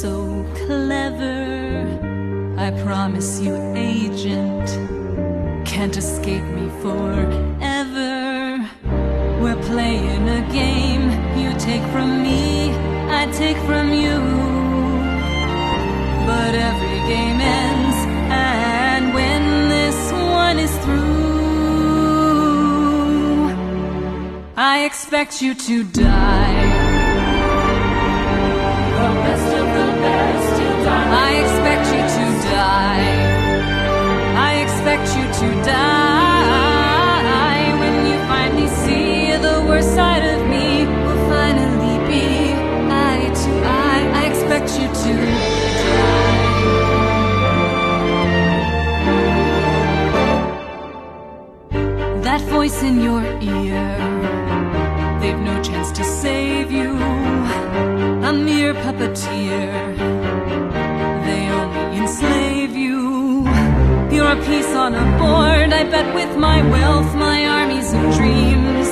so clever. I promise you, agent, can't escape me forever. We're playing a game. You take from me, I take from you. But every game ends, and when this one is through, I expect you to die. The best of the best, you'll die. I expect you to die. I expect you to die. When you finally see the worst side of me, we'll finally be eye to eye. I expect you to die. That voice in your ear, they've no chance to save you. A mere puppeteer, they only enslave you. You're a piece on a board, I bet with my wealth, my armies of dreams.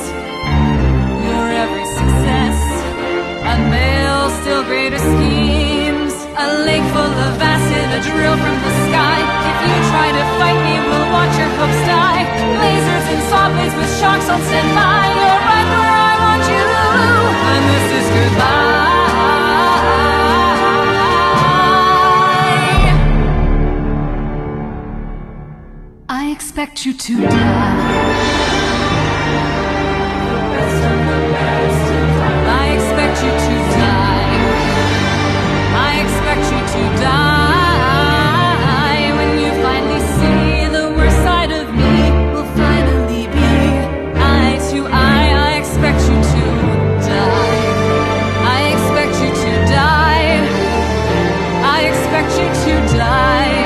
You're every success, and they'll still greater schemes. A lake full of acid, a drill from the sky. If you try to fight me, we'll watch your hopes die. Lasers and saw blades with sharks on standby. You're right where I want you, and this is goodbye. I expect you to die. I expect you to die. I expect you to die. When you finally see the worst side of me, we'll finally be eye to eye. I expect you to die. I expect you to die. I expect you to die.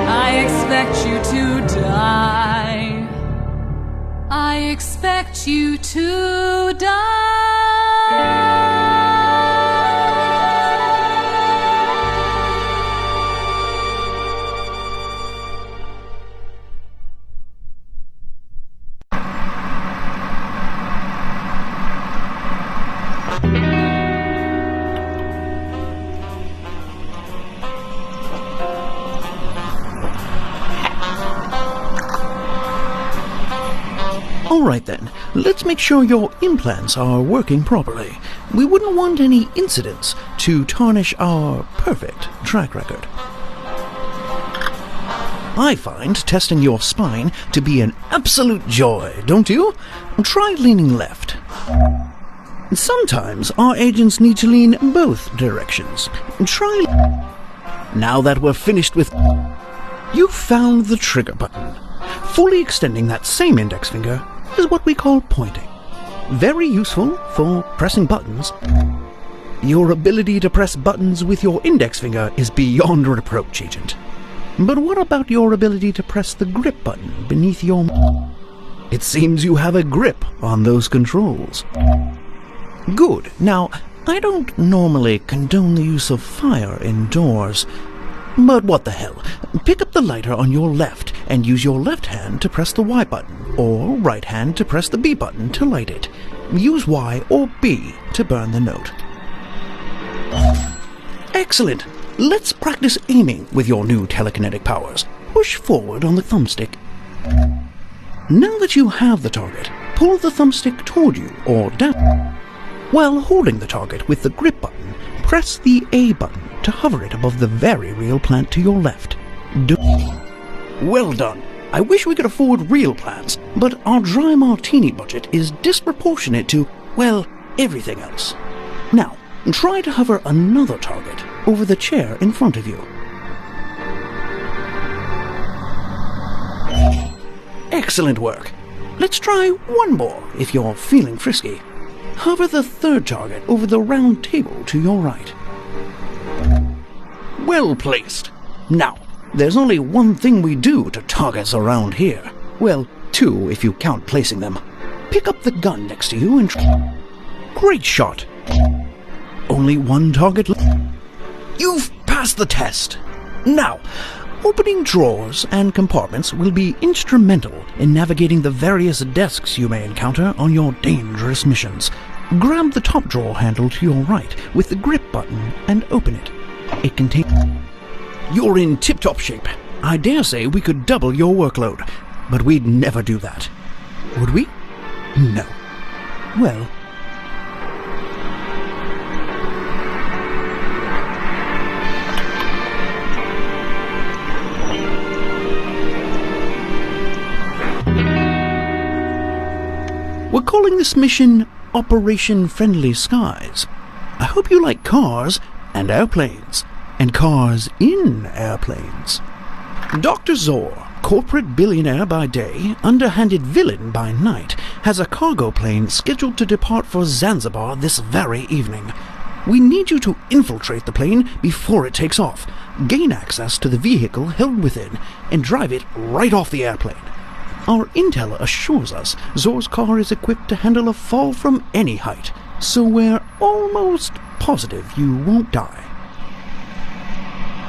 I expect you to die. I expect you to die. Alright then, let's make sure your implants are working properly. We wouldn't want any incidents to tarnish our perfect track record. I find testing your spine to be an absolute joy, don't you? Try leaning left. Sometimes our agents need to lean both directions. Try... Now that we're finished with... You found the trigger button. Fully extending that same index finger is what we call pointing. Very useful for pressing buttons. Your ability to press buttons with your index finger is beyond reproach, Agent. But what about your ability to press the grip button beneath your... It seems you have a grip on those controls. Good. Now, I don't normally condone the use of fire indoors, but what the hell? Pick up the lighter on your left and use your left hand to press the Y button, or right hand to press the B button to light it. Use Y or B to burn the note. Excellent! Let's practice aiming with your new telekinetic powers. Push forward on the thumbstick. Now that you have the target, pull the thumbstick toward you or down. While holding the target with the grip button, press the A button to hover it above the very real plant to your left. Well done. I wish we could afford real plants, but our dry martini budget is disproportionate to, well, everything else. Now, try to hover another target over the chair in front of you. Excellent work. Let's try one more if you're feeling frisky. Hover the third target over the round table to your right. Well placed. Now, there's only one thing we do to targets around here. Well, two if you count placing them. Pick up the gun next to you and... Great shot. Only one target left. You've passed the test. Now, opening drawers and compartments will be instrumental in navigating the various desks you may encounter on your dangerous missions. Grab the top drawer handle to your right with the grip button and open it. It contains... You're in tip-top shape. I dare say we could double your workload, but we'd never do that. Would we? No. Well... We're calling this mission Operation Friendly Skies. I hope you like cars and airplanes, and cars in airplanes. Dr. Zor, corporate billionaire by day, underhanded villain by night, has a cargo plane scheduled to depart for Zanzibar this very evening. We need you to infiltrate the plane before it takes off, gain access to the vehicle held within, and drive it right off the airplane. Our intel assures us Zor's car is equipped to handle a fall from any height, so we're almost positive you won't die.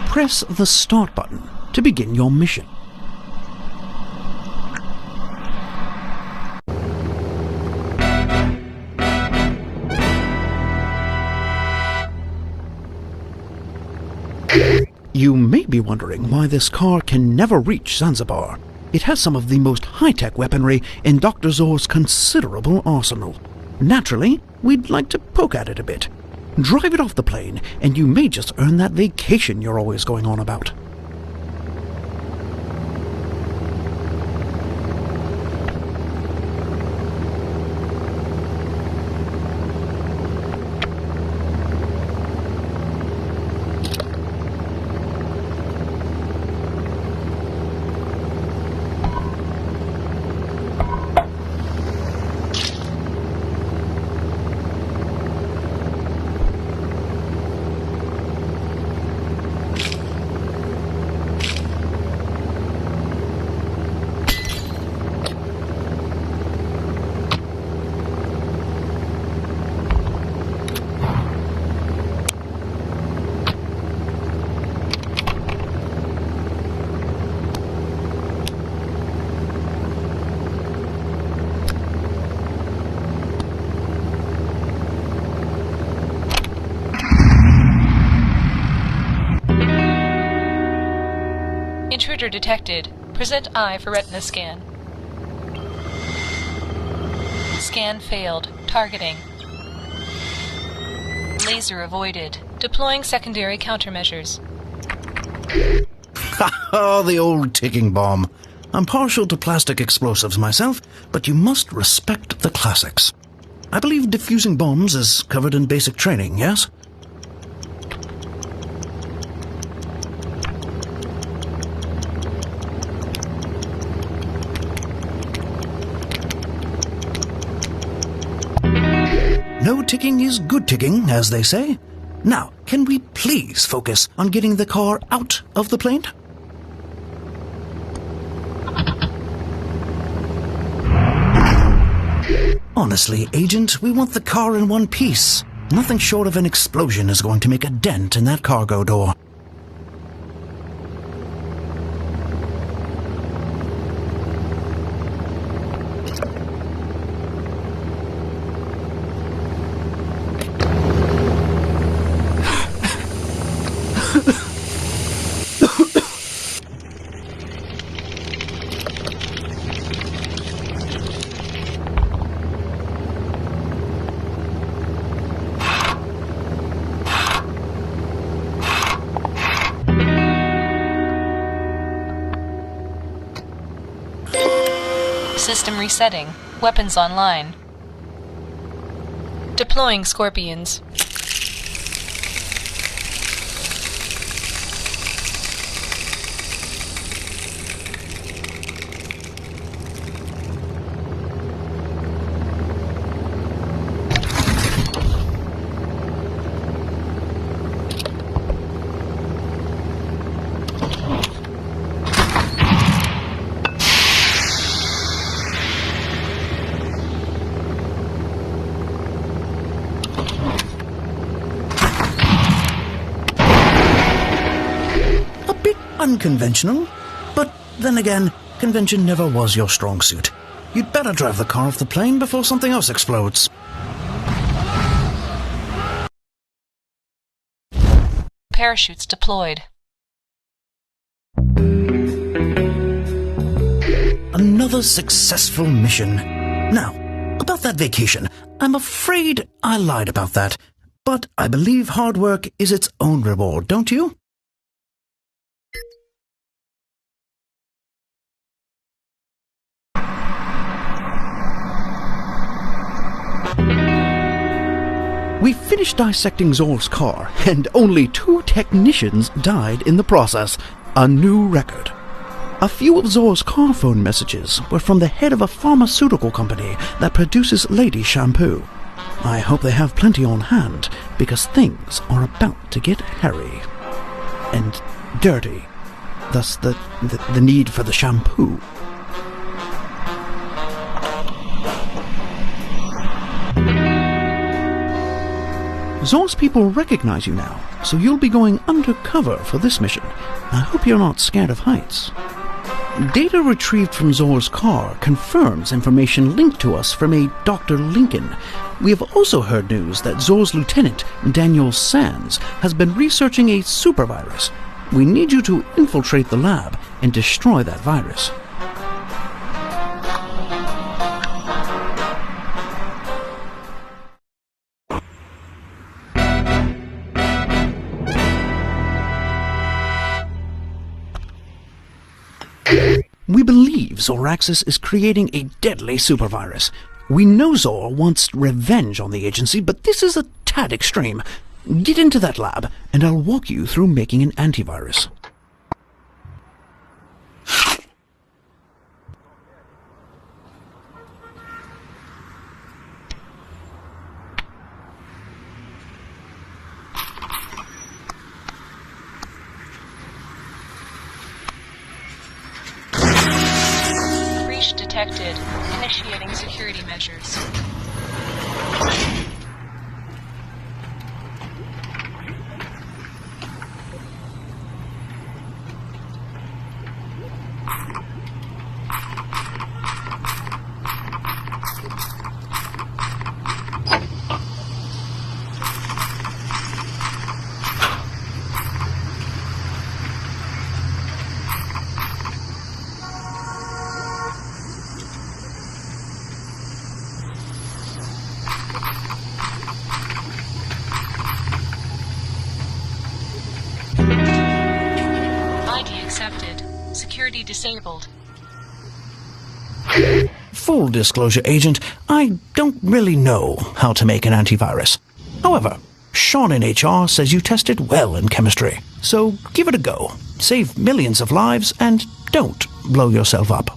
Press the start button to begin your mission. You may be wondering why this car can never reach Zanzibar. It has some of the most high-tech weaponry in Dr. Zor's considerable arsenal. Naturally, we'd like to poke at it a bit. Drive it off the plane, and you may just earn that vacation you're always going on about. Intruder detected. Present eye for retina scan. Scan failed. Targeting. Laser avoided. Deploying secondary countermeasures. Oh, the old ticking bomb. I'm partial to plastic explosives myself, but you must respect the classics. I believe defusing bombs is covered in basic training, yes? No ticking is good ticking, as they say. Now, can we please focus on getting the car out of the plane? Honestly, Agent, we want the car in one piece. Nothing short of an explosion is going to make a dent in that cargo door. System resetting. Weapons online. Deploying Scorpions. Unconventional, but then again, convention never was your strong suit. You'd better drive the car off the plane before something else explodes. Parachutes deployed. Another successful mission. Now, about that vacation, I'm afraid I lied about that. But I believe hard work is its own reward, don't you? We finished dissecting Zor's car, and only 2 technicians died in the process. A new record. A few of Zor's car phone messages were from the head of a pharmaceutical company that produces lady shampoo. I hope they have plenty on hand, because things are about to get hairy. And dirty. Thus the need for the shampoo. Zor's people recognize you now, so you'll be going undercover for this mission. I hope you're not scared of heights. Data retrieved from Zor's car confirms information linked to us from a Dr. Lincoln. We have also heard news that Zor's lieutenant, Daniel Sands, has been researching a supervirus. We need you to infiltrate the lab and destroy that virus. We believe Zoraxis is creating a deadly supervirus. We know Zor wants revenge on the agency, but this is a tad extreme. Get into that lab, and I'll walk you through making an antivirus. Detected. Initiating security measures. Accepted. Security disabled. Full disclosure, Agent, I don't really know how to make an antivirus. However, Sean in HR says you tested well in chemistry, so give it a go. Save millions of lives and don't blow yourself up.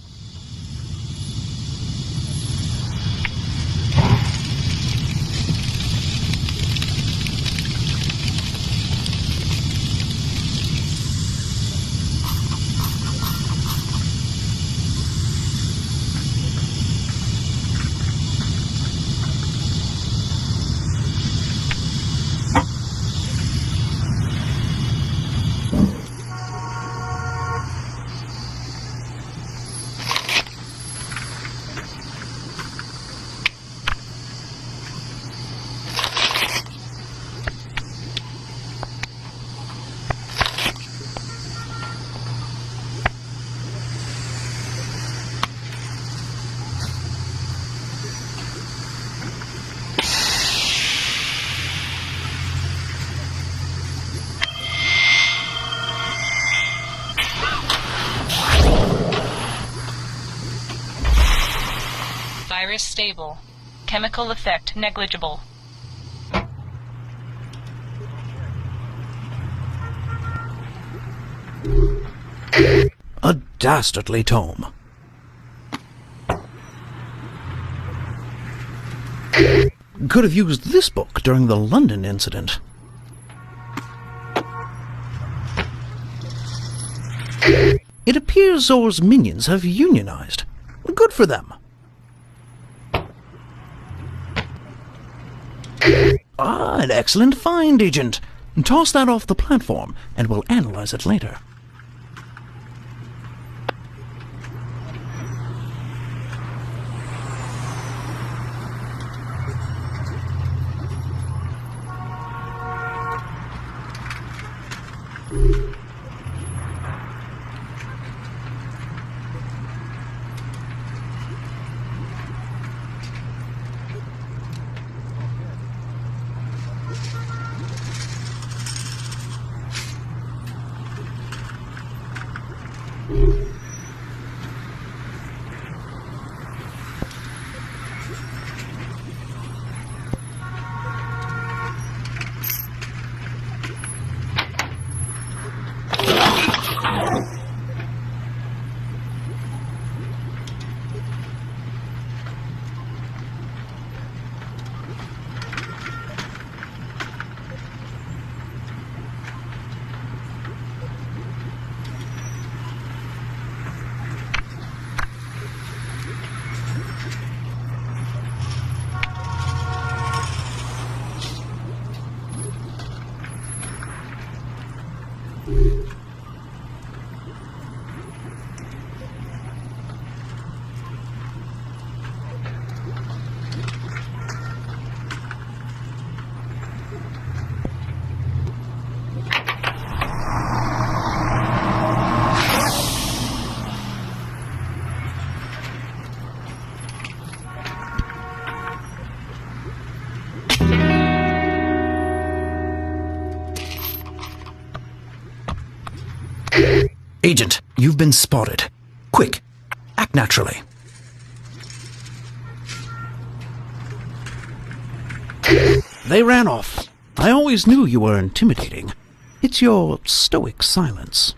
Virus stable. Chemical effect negligible. A dastardly tome. Could have used this book during the London incident. It appears Zor's minions have unionized. Good for them. Ah, an excellent find, Agent. Toss that off the platform, and we'll analyze it later. Agent, you've been spotted. Quick, act naturally. They ran off. I always knew you were intimidating. It's your stoic silence.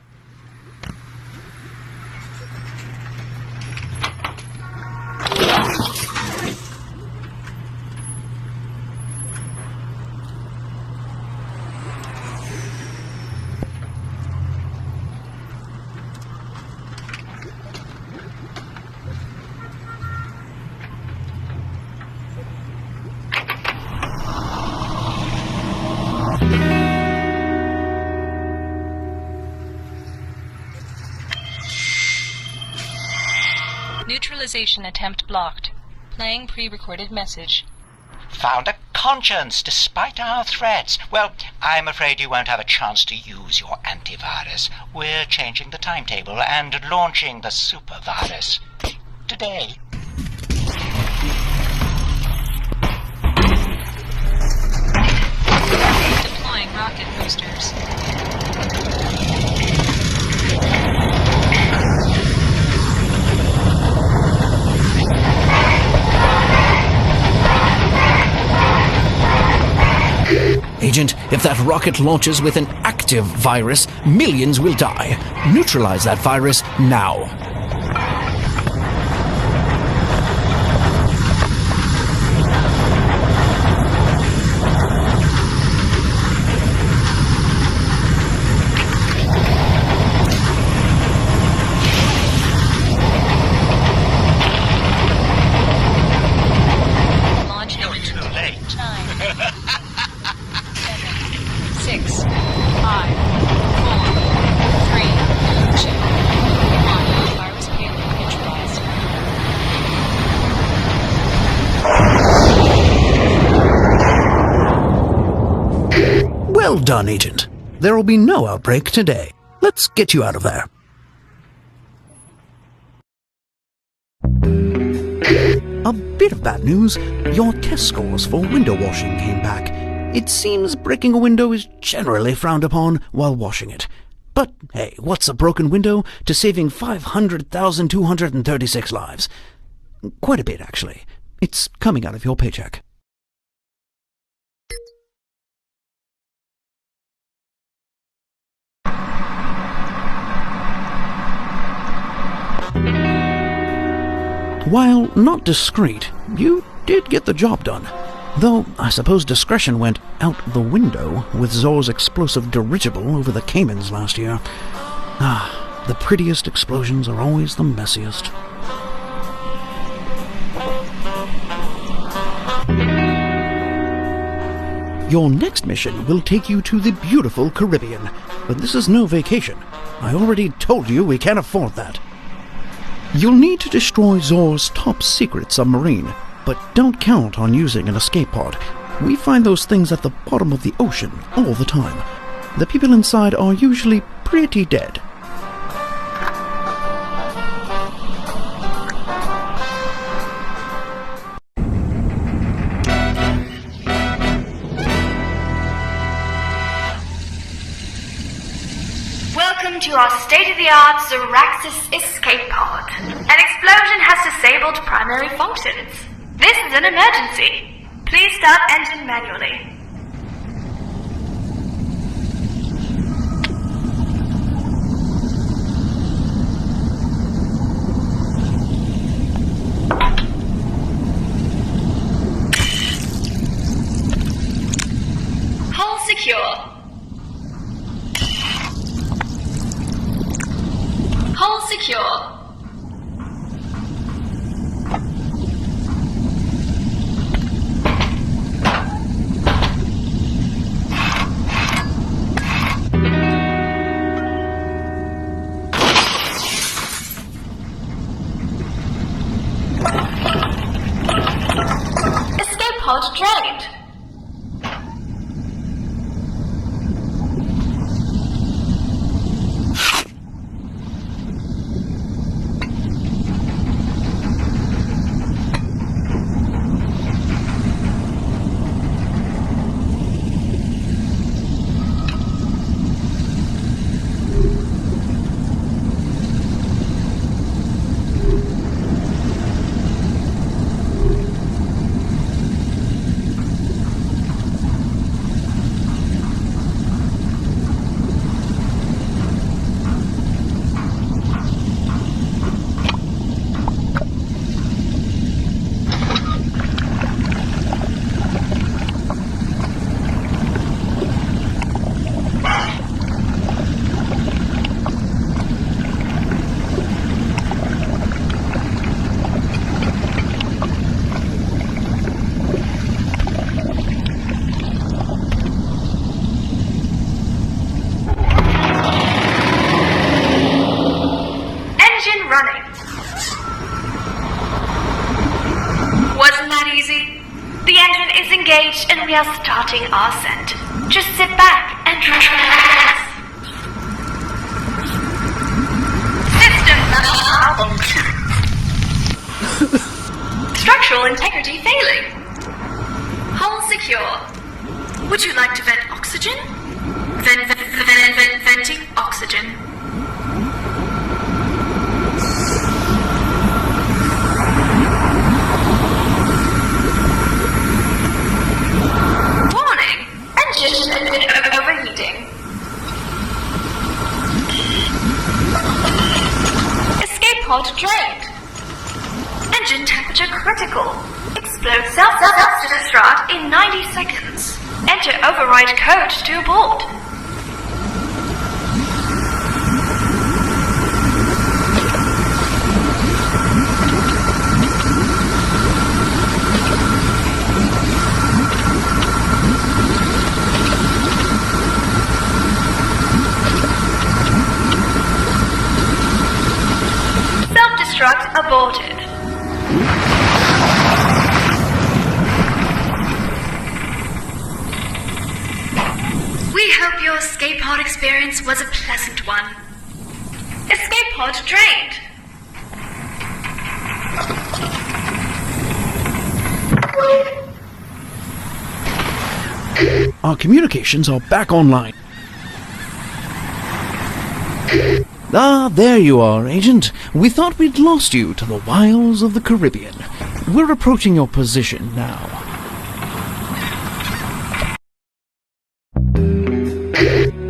Neutralization attempt blocked. Playing pre-recorded message. Found a conscience despite our threats. Well, I'm afraid you won't have a chance to use your antivirus. We're changing the timetable and launching the supervirus today. Deploying rocket boosters. Agent, if that rocket launches with an active virus, millions will die. Neutralize that virus now. Launch image. Too late. 9, 6, 5, 4, 3, 2, 1. Virus payload neutralized. Well done, Agent. There will be no outbreak today. Let's get you out of there. A bit of bad news. Your test scores for window washing came back. It seems breaking a window is generally frowned upon while washing it. But hey, what's a broken window to saving 500,236 lives? Quite a bit, actually. It's coming out of your paycheck. While not discreet, you did get the job done. Though, I suppose discretion went out the window with Zor's explosive dirigible over the Caymans last year. Ah, the prettiest explosions are always the messiest. Your next mission will take you to the beautiful Caribbean, but this is no vacation. I already told you we can't afford that. You'll need to destroy Zor's top-secret submarine, but don't count on using an escape pod. We find those things at the bottom of the ocean all the time. The people inside are usually pretty dead. Welcome to our state-of-the-art Zoraxis escape pod. An explosion has disabled primary functions. This is an emergency. Please start engine manually. Hull secure. Hull secure. Escape pod drained. Running. Wasn't that easy? The engine is engaged and we are starting our ascent. Just sit back and relax. System structural integrity failing. Hull secure. Would you like to vent oxygen? Venting oxygen. Overheating. Escape pod drained. Engine temperature critical. Explode self-destruct in 90 seconds. Enter override code to abort. Self-destruct aborted. We hope your escape pod experience was a pleasant one. Escape pod drained. Our communications are back online. Ah, there you are, Agent. We thought we'd lost you to the wilds of the Caribbean. We're approaching your position now.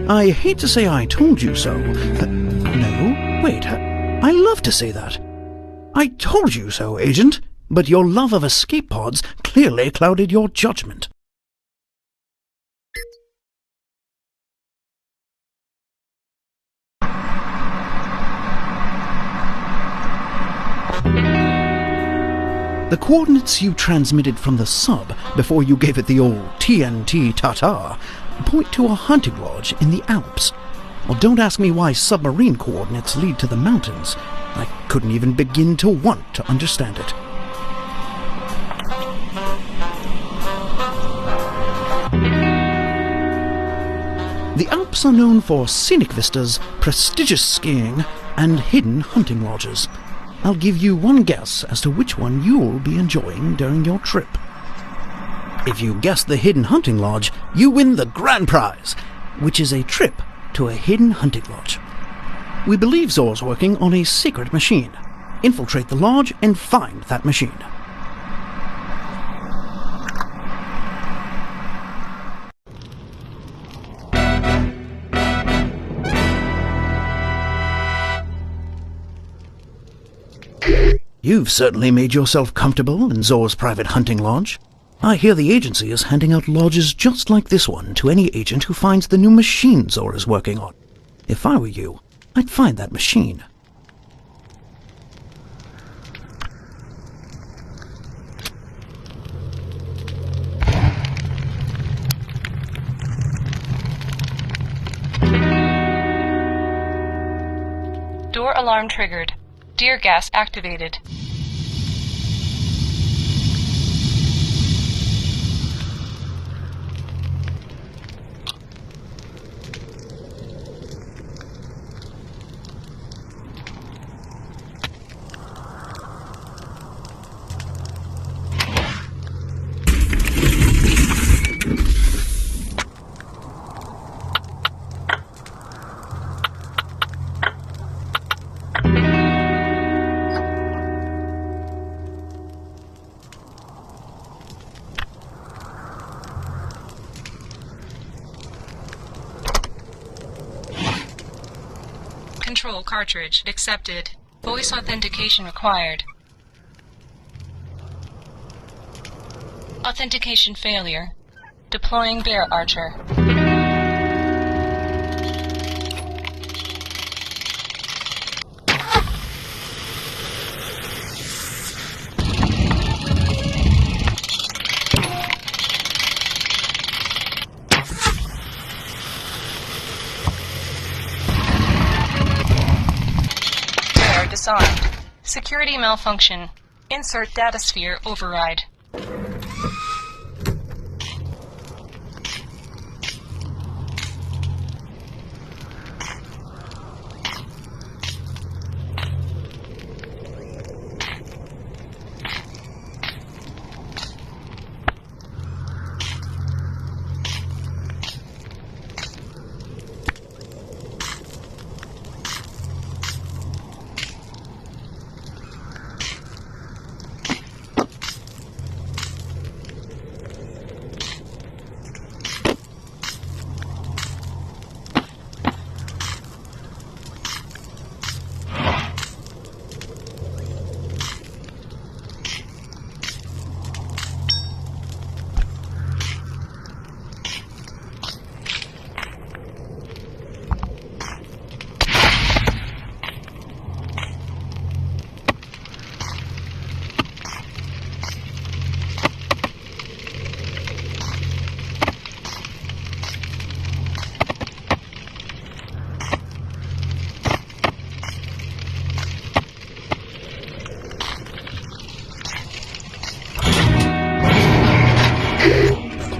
I hate to say I told you so. No, wait, I love to say that. I told you so, Agent, but your love of escape pods clearly clouded your judgment. The coordinates you transmitted from the sub before you gave it the old TNT ta-ta point to a hunting lodge in the Alps. Well, don't ask me why submarine coordinates lead to the mountains. I couldn't even begin to want to understand it. The Alps are known for scenic vistas, prestigious skiing, and hidden hunting lodges. I'll give you one guess as to which one you'll be enjoying during your trip. If you guess the hidden hunting lodge, you win the grand prize, which is a trip to a hidden hunting lodge. We believe Zor's working on a secret machine. Infiltrate the lodge and find that machine. You've certainly made yourself comfortable in Zor's private hunting lodge. I hear the agency is handing out lodges just like this one to any agent who finds the new machine Zor is working on. If I were you, I'd find that machine. Door alarm triggered. Deer gas activated. Control cartridge accepted. Voice authentication required. Authentication failure. Deploying Bear Archer. Disarmed. Security malfunction. Insert data sphere override.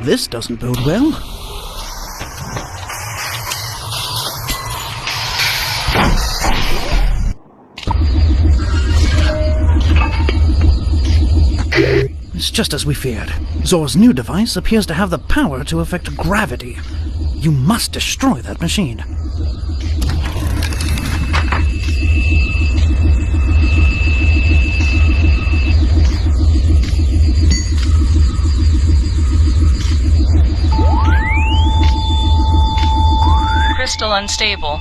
This doesn't bode well. It's just as we feared. Zor's new device appears to have the power to affect gravity. You must destroy that machine. Crystal unstable.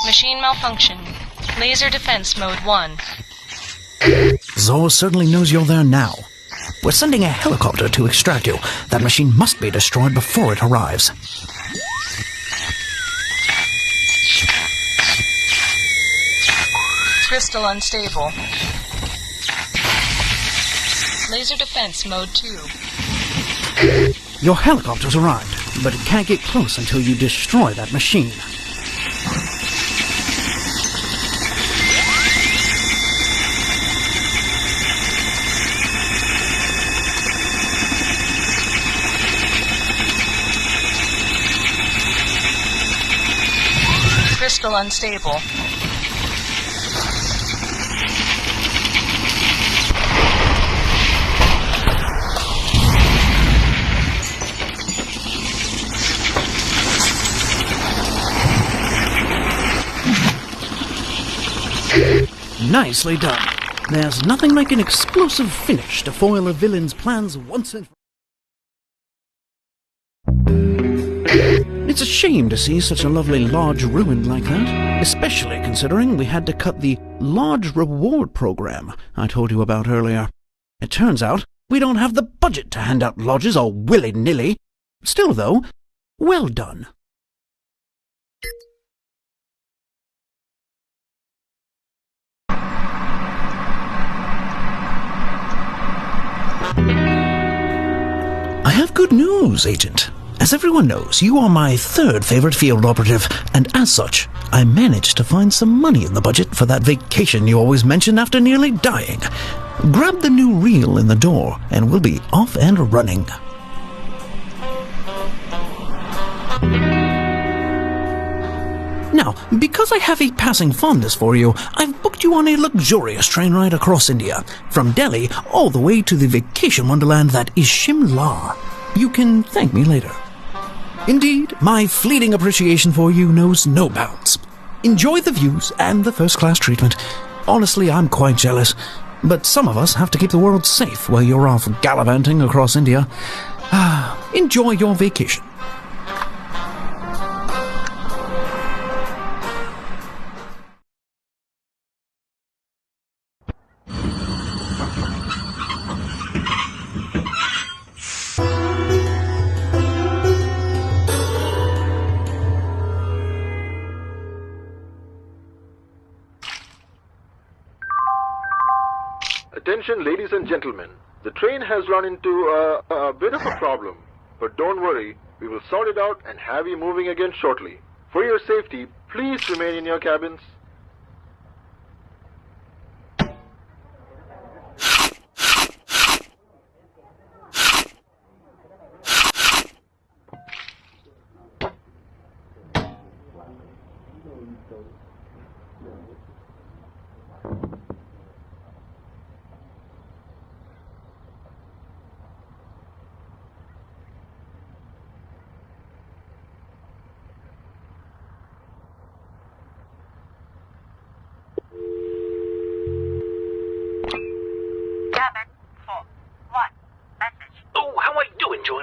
Machine malfunction. Laser defense mode 1. Zor certainly knows you're there now. We're sending a helicopter to extract you. That machine must be destroyed before it arrives. Crystal unstable. Laser defense mode 2. Your helicopter's arrived, but it can't get close until you destroy that machine. Crystal unstable. Nicely done. There's nothing like an explosive finish to foil a villain's plans once and... It's a shame to see such a lovely lodge ruined like that, especially considering we had to cut the lodge reward program I told you about earlier. It turns out we don't have the budget to hand out lodges all willy-nilly. Still, though, well done. I have good news, Agent. As everyone knows, you are my third favorite field operative, and as such, I managed to find some money in the budget for that vacation you always mention after nearly dying. Grab the new reel in the door, and we'll be off and running. Now, because I have a passing fondness for you, I've booked you on a luxurious train ride across India, from Delhi all the way to the vacation wonderland that is Shimla. You can thank me later. Indeed, my fleeting appreciation for you knows no bounds. Enjoy the views and the first-class treatment. Honestly, I'm quite jealous, but some of us have to keep the world safe while you're off gallivanting across India. Enjoy your vacation. Attention, ladies and gentlemen. The train has run into a bit of a problem. But don't worry, we will sort it out and have you moving again shortly. For your safety, please remain in your cabins.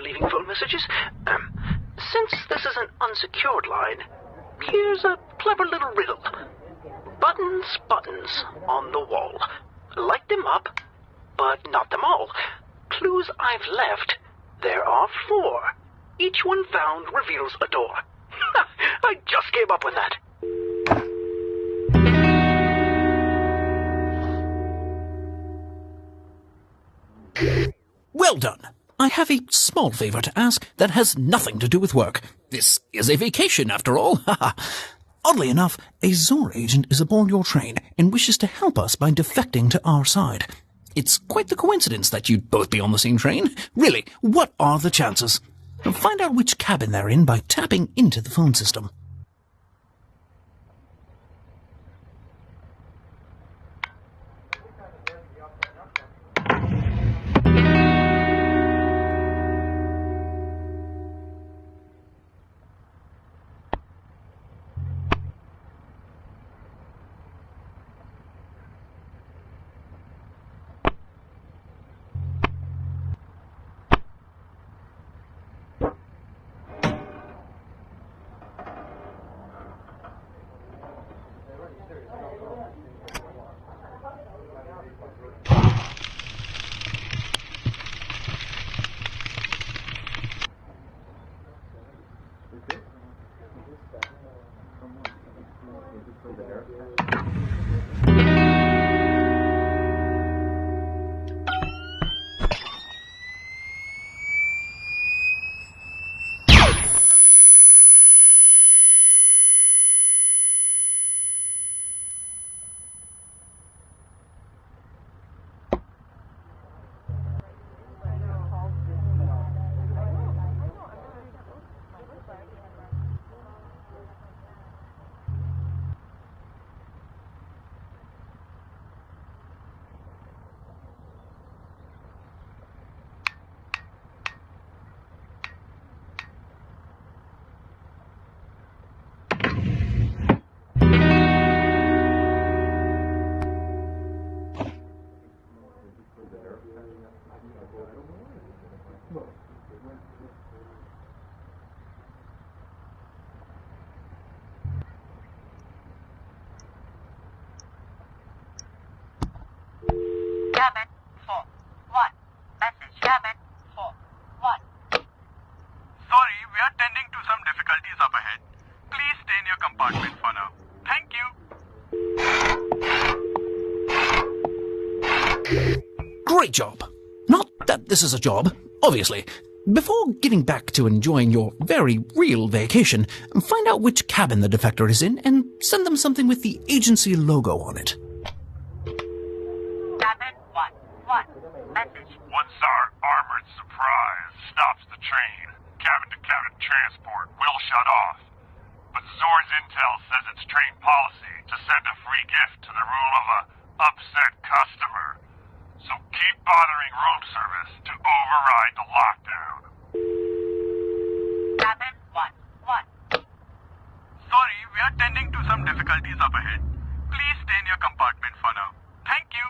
Leaving phone messages. Since this is an unsecured line, here's a clever little riddle. Buttons, buttons on the wall. Light them up, but not them all. Clues I've left, there are 4. Each one found reveals a door. I just came up with that. Well done. I have a small favor to ask that has nothing to do with work. This is a vacation, after all. Oddly enough, a Zora agent is aboard your train and wishes to help us by defecting to our side. It's quite the coincidence that you'd both be on the same train. Really, what are the chances? Find out which cabin they're in by tapping into the phone system. Great job! Not that this is a job, obviously. Before getting back to enjoying your very real vacation, find out which cabin the defector is in and send them something with the agency logo on it. Cabin 1. Message. One SAR armored surprise stops the train. Cabin-to-cabin transport will shut off. But Zor's intel says it's train policy to send a free gift to the rule of a upset customer. So keep bothering room service to override the lockdown. Cabin 1. Sorry, we are tending to some difficulties up ahead. Please stay in your compartment for now. Thank you.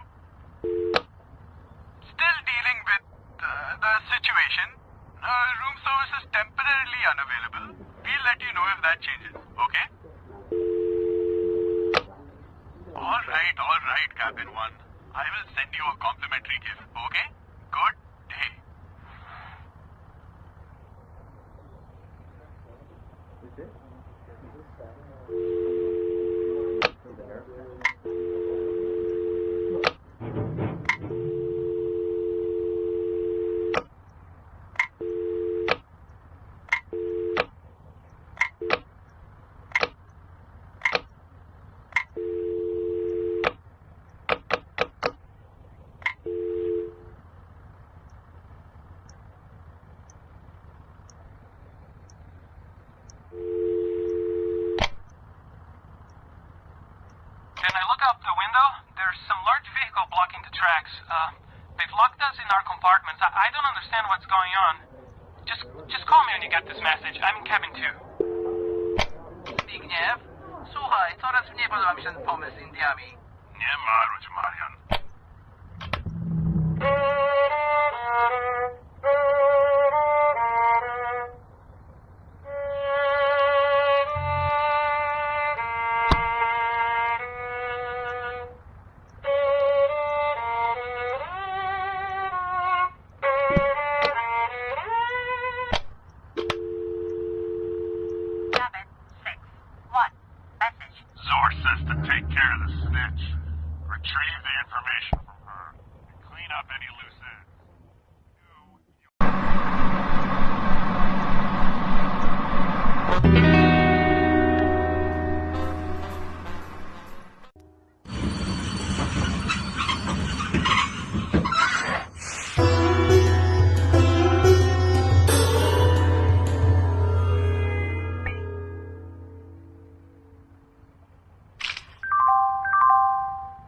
Still dealing with the situation. Room service is temporarily unavailable. We'll let you know if that changes, okay? Alright, Cabin 1. I will send you a complimentary gift, okay? Good day. Can I look out the window? There's some large vehicle blocking the tracks. They've locked us in our compartments. I don't understand what's going on. Just call me when you get this message. I'm in cabin 2. Zbigniew? Słuchaj, coraz mniej podoba mi się ten pomysł z Indiami. Nie marudź, Marian. Cabin 6. 1. Message. Zor says to take care of the snitch. Retrieve the information from her. And clean up any loose ends.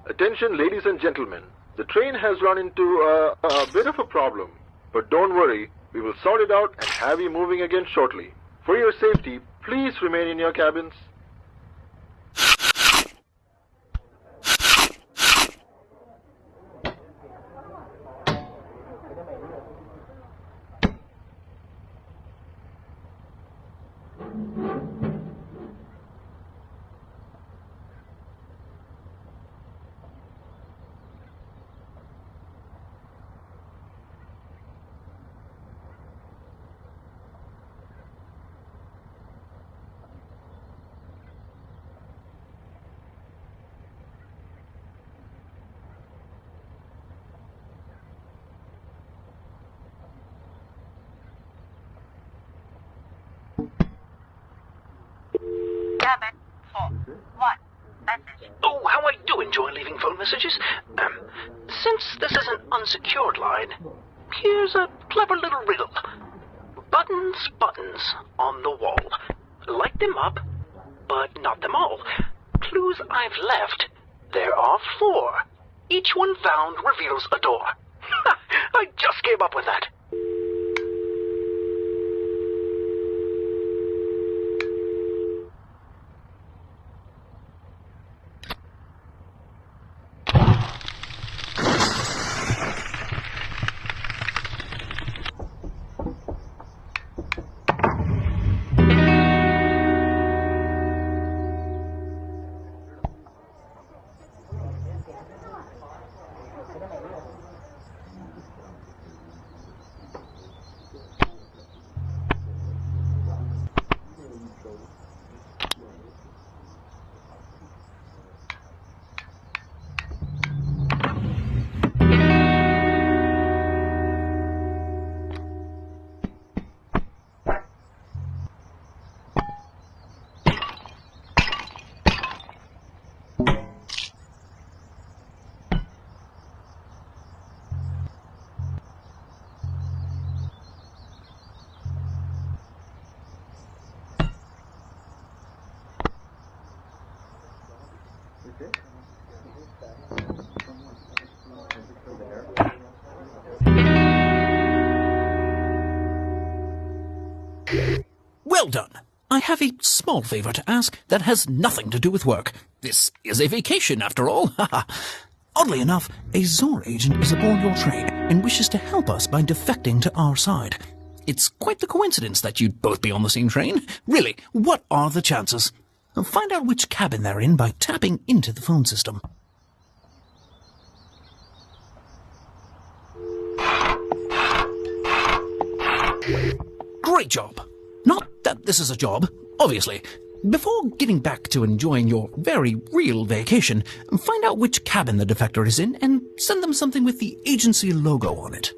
Attention, ladies and gentlemen. The train has run into a bit of a problem. But don't worry, we will sort it out and have you moving again shortly. For your safety, please remain in your cabins. Cabin 4. 1. Message. Oh, how I do enjoy leaving phone messages. Since this is an unsecured line, here's a clever little riddle. Buttons on the wall. Light them up, but not them all. Clues I've left. There are 4. Each one found reveals a door. I just came up with that. Well done. I have a small favor to ask that has nothing to do with work. This is a vacation, after all. Oddly enough, a Zor agent is aboard your train and wishes to help us by defecting to our side. It's quite the coincidence that you'd both be on the same train. Really, what are the chances? Find out which cabin they're in by tapping into the phone system. Great job. Not that this is a job, obviously. Before getting back to enjoying your very real vacation, find out which cabin the defector is in and send them something with the agency logo on it.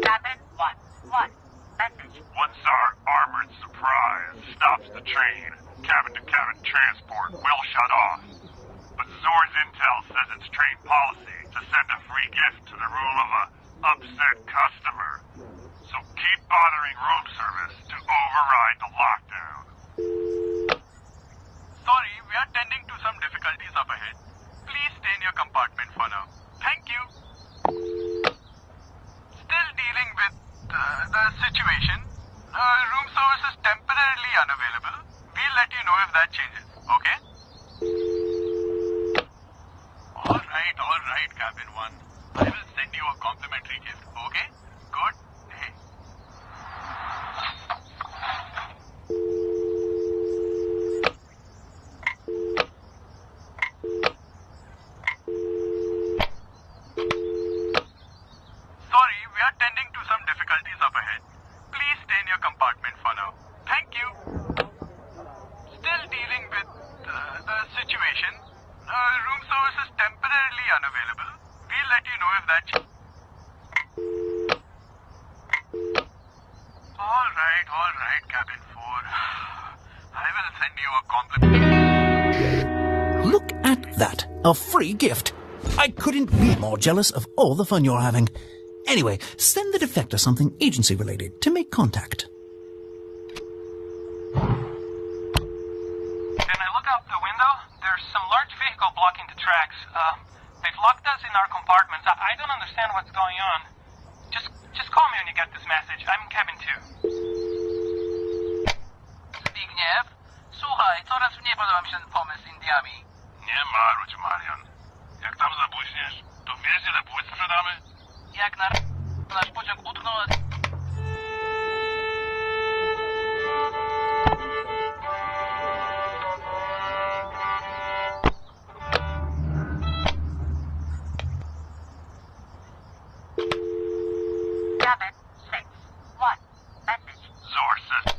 Cabin 1. Message. One Tsar armored surprise stops the train. Cabin-to-cabin transport will shut off. But Zor's intel says it's train policy to send a free gift to the rule of a upset customer. So keep bothering room service to override the lockdown. Sorry, we are tending to some difficulties up ahead. Please stay in your compartment for now. Thank you. Still dealing with the situation. Room service is temporarily unavailable. We'll let you know if that changes, okay? Alright, Cabin 1. I will send you a complimentary gift, okay? Good day. Sorry, we are tending to some difficulties up ahead. Please stay in your compartment for now. Thank you. Still dealing with the situation. Room service is temporarily unavailable. We'll let you know if that Alright, Cabin 4. I will send you a compliment. Look at that. A free gift. I couldn't be more jealous of all the fun you're having. Anyway, send the defector something agency-related to make contact. Can I look out the window? There's some large vehicle blocking the tracks. They've locked us in our compartments. I don't understand what's going on. Just call me when you get this message. I'm in cabin 2. Zbigniew? Słuchaj, coraz mniej podoba mi się ten pomysł z Indiami. Nie marudź, Marian. Jak tam zabłyśniesz, to wiesz, ile płyt sprzedamy? Jak nasz pociąg utknął... Cabin 6. 1. Message. Zor says...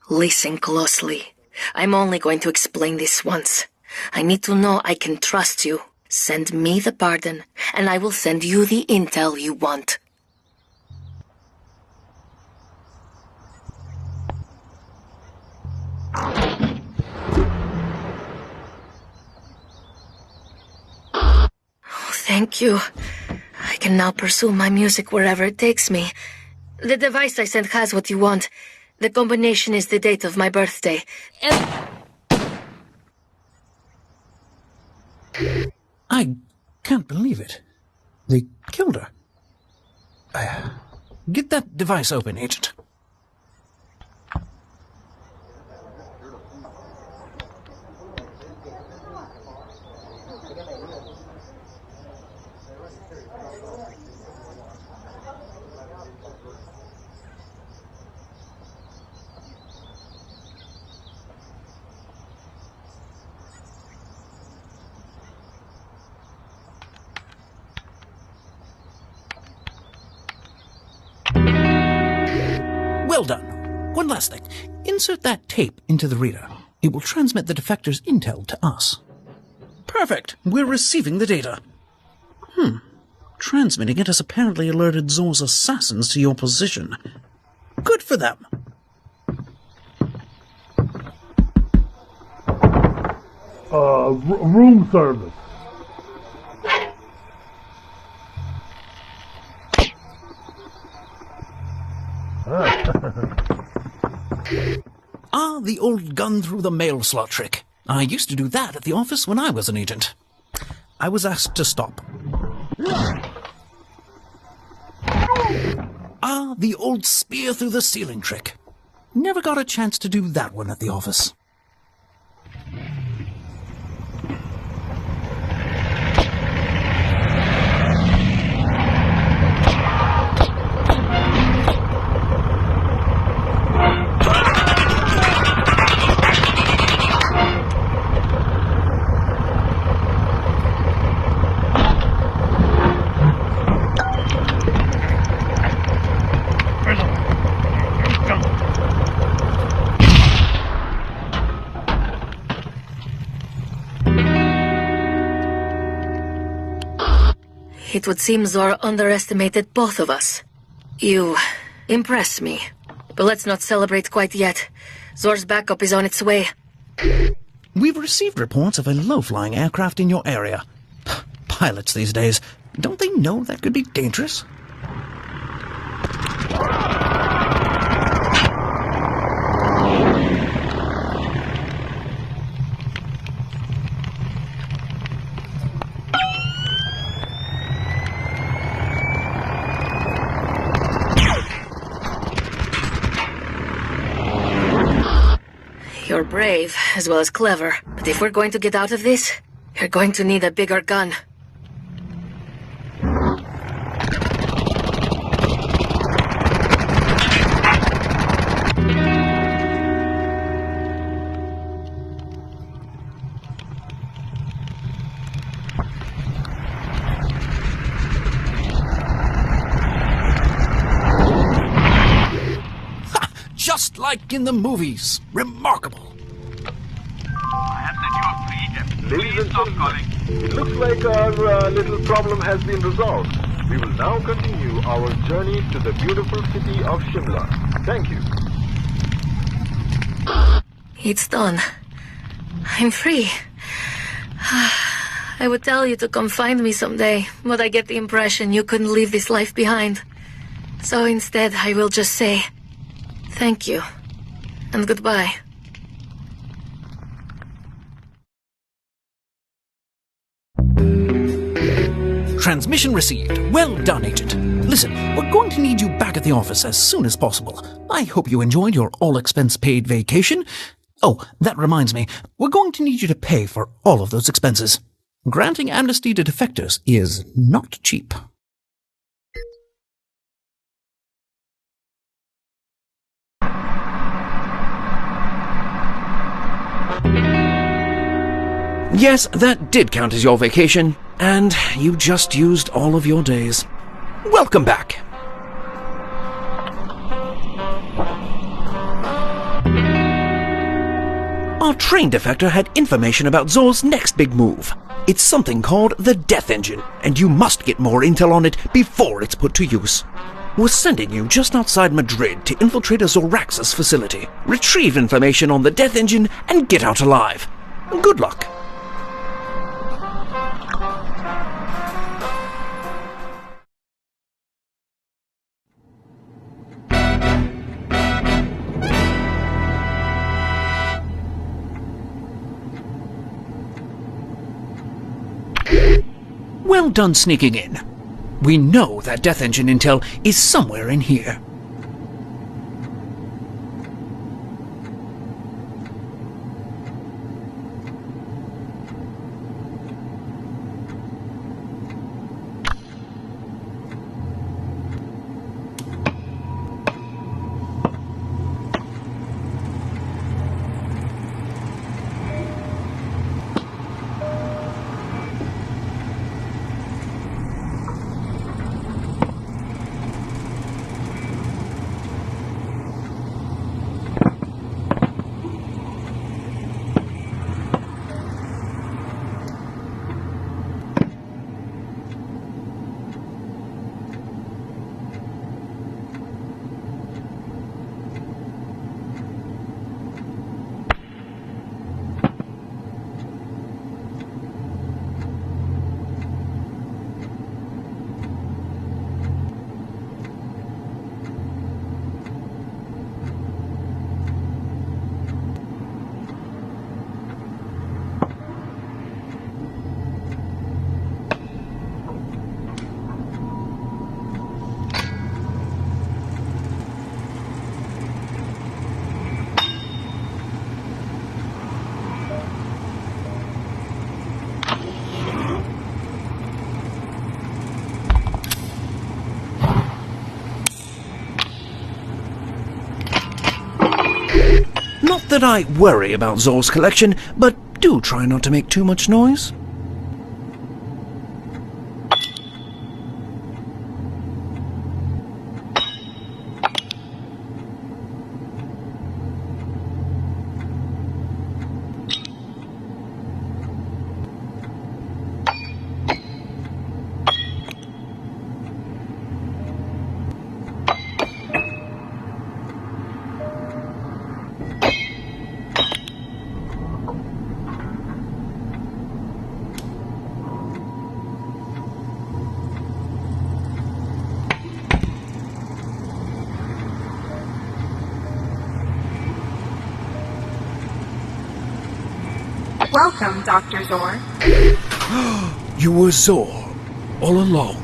Listen closely. I'm only going to explain this once. I need to know I can trust you. Send me the pardon, and I will send you the intel you want. Oh, thank you. I can now pursue my music wherever it takes me. The device I sent has what you want. The combination is the date of my birthday. And... I can't believe it. They killed her. Get that device open, Agent. Well done. One last thing. Insert that tape into the reader. It will transmit the defector's intel to us. Perfect. We're receiving the data. Transmitting it has apparently alerted Zor's assassins to your position. Good for them. Room service. The old gun through the mail slot trick. I used to do that at the office when I was an agent. I was asked to stop. The old spear through the ceiling trick. Never got a chance to do that one at the office. It would seem Zor underestimated both of us. You impress me. But let's not celebrate quite yet. Zor's backup is on its way. We've received reports of a low-flying aircraft in your area. Pilots these days, don't they know that could be dangerous? You're brave, as well as clever. But if we're going to get out of this, you're going to need a bigger gun. Just like in the movies. Remarkable. I have sent you a free gift. Ladies and gentlemen, it looks like our little problem has been resolved. We will now continue our journey to the beautiful city of Shimla. Thank you. It's done. I'm free. I would tell you to come find me someday, but I get the impression you couldn't leave this life behind. So instead, I will just say, thank you, and goodbye. Transmission received. Well done, Agent. Listen, we're going to need you back at the office as soon as possible. I hope you enjoyed your all-expense-paid vacation. Oh, that reminds me, we're going to need you to pay for all of those expenses. Granting amnesty to defectors is not cheap. Yes, that did count as your vacation, and you just used all of your days. Welcome back. Our train defector had information about Zor's next big move. It's something called the Death Engine, and you must get more intel on it before it's put to use. We're sending you just outside Madrid to infiltrate a Zoraxis facility, retrieve information on the Death Engine, and get out alive. Good luck. Well done sneaking in. We know that Death Engine intel is somewhere in here. that I worry about Zor's collection, but do try not to make too much noise. Welcome, Dr. Zor. You were Zor all along.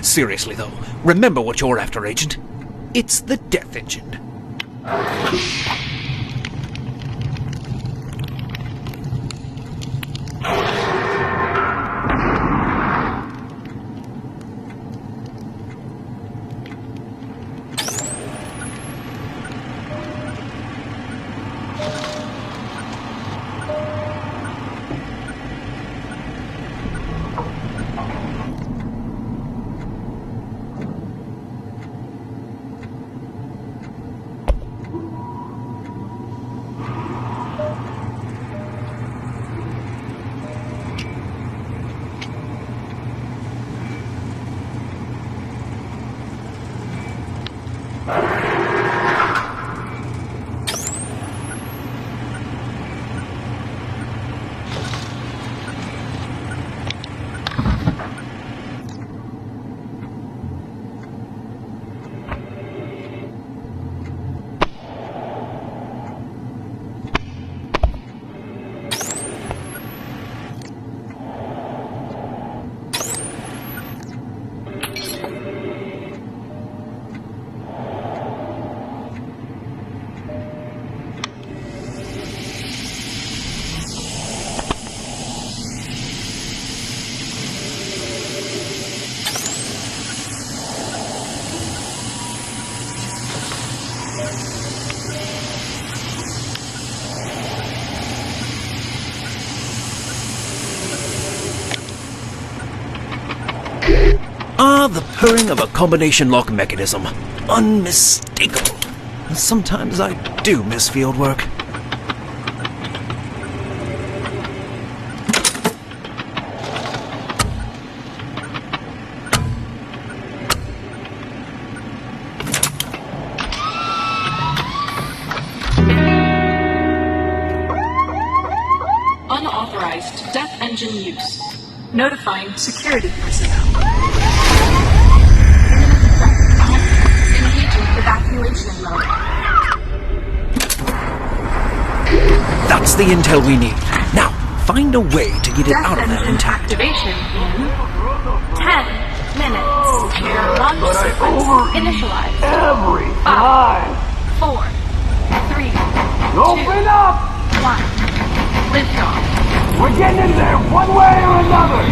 Seriously, though, remember what you're after, Agent. It's the Death Engine. The purring of a combination lock mechanism. Unmistakable. Sometimes I do miss field work. Unauthorized Death Engine use. Notifying security personnel. Evacuation mode. That's the intel we need. Now, find a way to get it out of there intact. Activation in 10 minutes. Launch sequence initialized. Every 5, 4, 3, Open 2, up! 1. Liftoff. We're getting in there one way or another!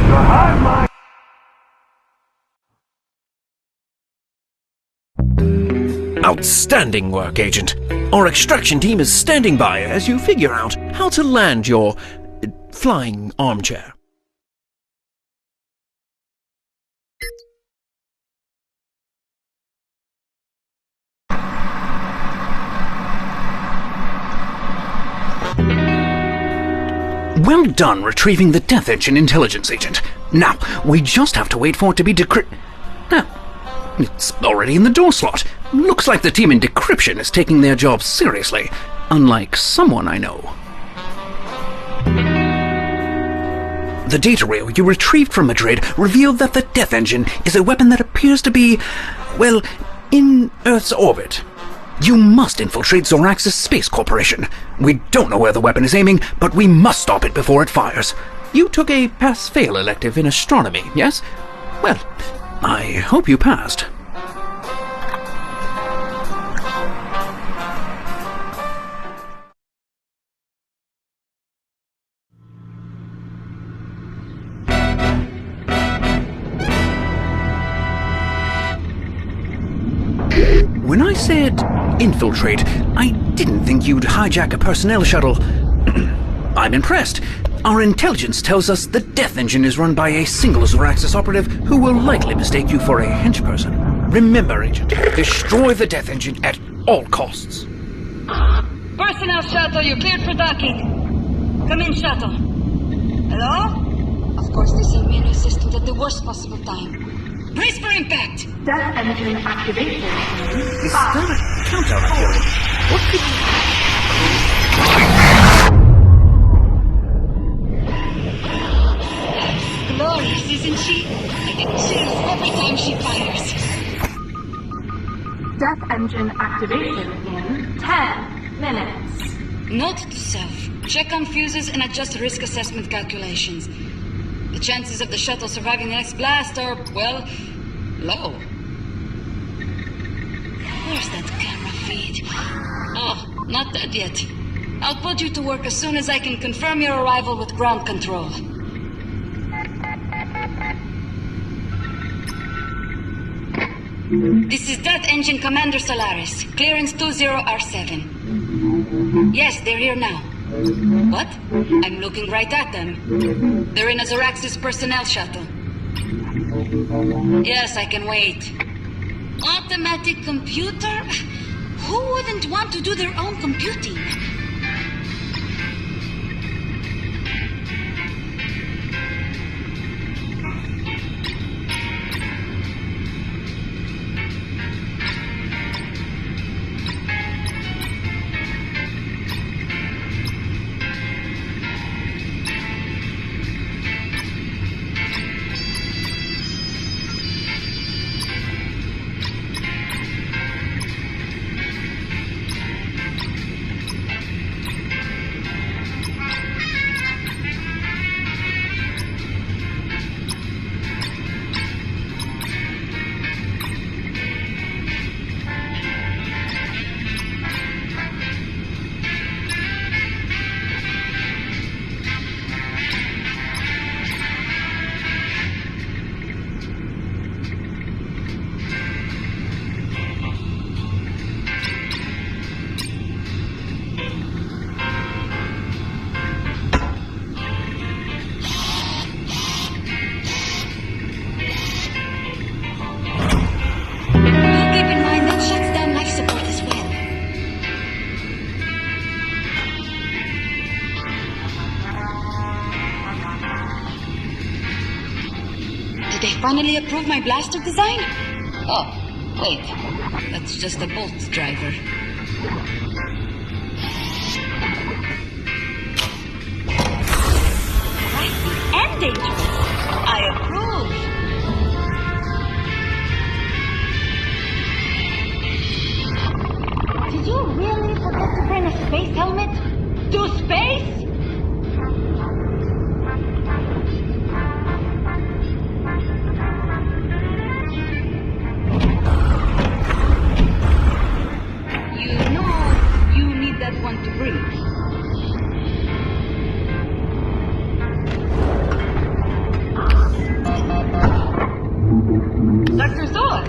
Behind my... Outstanding work, Agent. Our extraction team is standing by as you figure out how to land your flying armchair. Well done retrieving the Death Engine intelligence, Agent. Now, we just have to wait for it to be Now, it's already in the door slot. Looks like the team in decryption is taking their job seriously, unlike someone I know. The data reel you retrieved from Madrid revealed that the Death Engine is a weapon that appears to be, well, in Earth's orbit. You must infiltrate Zoraxis Space Corporation. We don't know where the weapon is aiming, but we must stop it before it fires. You took a pass-fail elective in astronomy, yes? Well, I hope you passed. said infiltrate. I didn't think you'd hijack a personnel shuttle. I'm impressed. Our intelligence tells us the Death Engine is run by a single Zoraxis operative who will likely mistake you for a henchperson. Remember, Agent, destroy the Death Engine at all costs. Personnel shuttle, you're cleared for docking. Come in, shuttle. Hello? Of course, this immune system at the worst possible time. Brace for impact! Death engine activation. Is that a countdown activity? What could... Glorious, isn't she? I get chills every time she fires. Death engine activation in 10 minutes. Note to self. Check on fuses and adjust risk assessment calculations. The chances of the shuttle surviving the next blast are, well, low. Where's that camera feed? Oh, not dead yet. I'll put you to work as soon as I can confirm your arrival with ground control. This is Death Engine Commander Solaris. Clearance 20R7. Yes, they're here now. What? I'm looking right at them. They're in a Zoraxis personnel shuttle. Yes, I can wait. Automatic computer? Who wouldn't want to do their own computing? Finally approve my blaster design? Oh, wait. That's just a bolt driver. Right and dangerous. I approve. Did you really forget to bring a space helmet? To space? Want to breathe. Dr. Zor,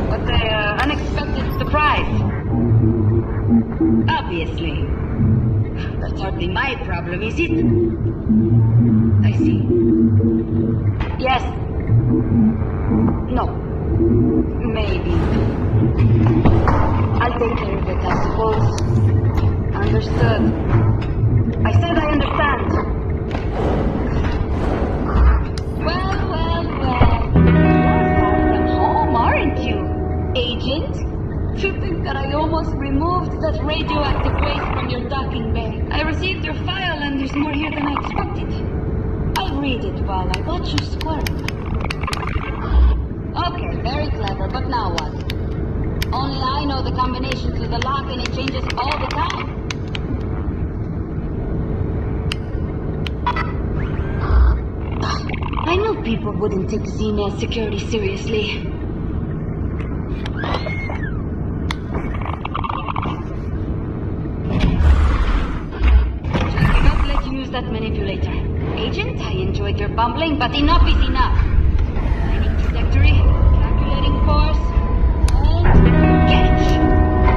what an unexpected surprise. Obviously. That's hardly my problem, is it? I see. Yes. No. Maybe. I'll take care of it, I suppose. Understood. I said I understand. Well. You're far from home, aren't you, Agent? To think that I almost removed that radioactive waste from your docking bay. I received your file and there's more here than I expected. I'll read it while I watch you squirm. Okay, very clever, but now what? Only I know the combination to the lock and it changes all the time. I knew people wouldn't take Z-Man security seriously. Just cannot let you use that manipulator. Agent, I enjoyed your bumbling, but enough is enough. Finding trajectory, calculating course, and catch.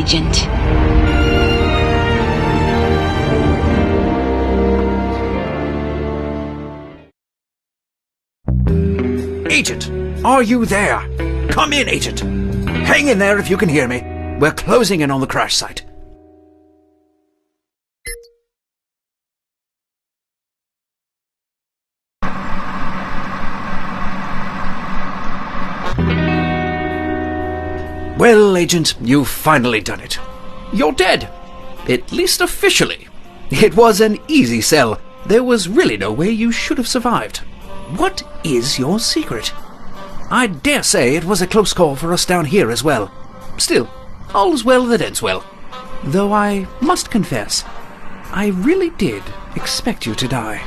Agent. Agent, are you there? Come in, Agent. Hang in there if you can hear me. We're closing in on the crash site. Well, Agent, you've finally done it. You're dead. At least officially. It was an easy sell. There was really no way you should have survived. What is your secret? I dare say it was a close call for us down here as well. Still, all's well that ends well. Though I must confess, I really did expect you to die.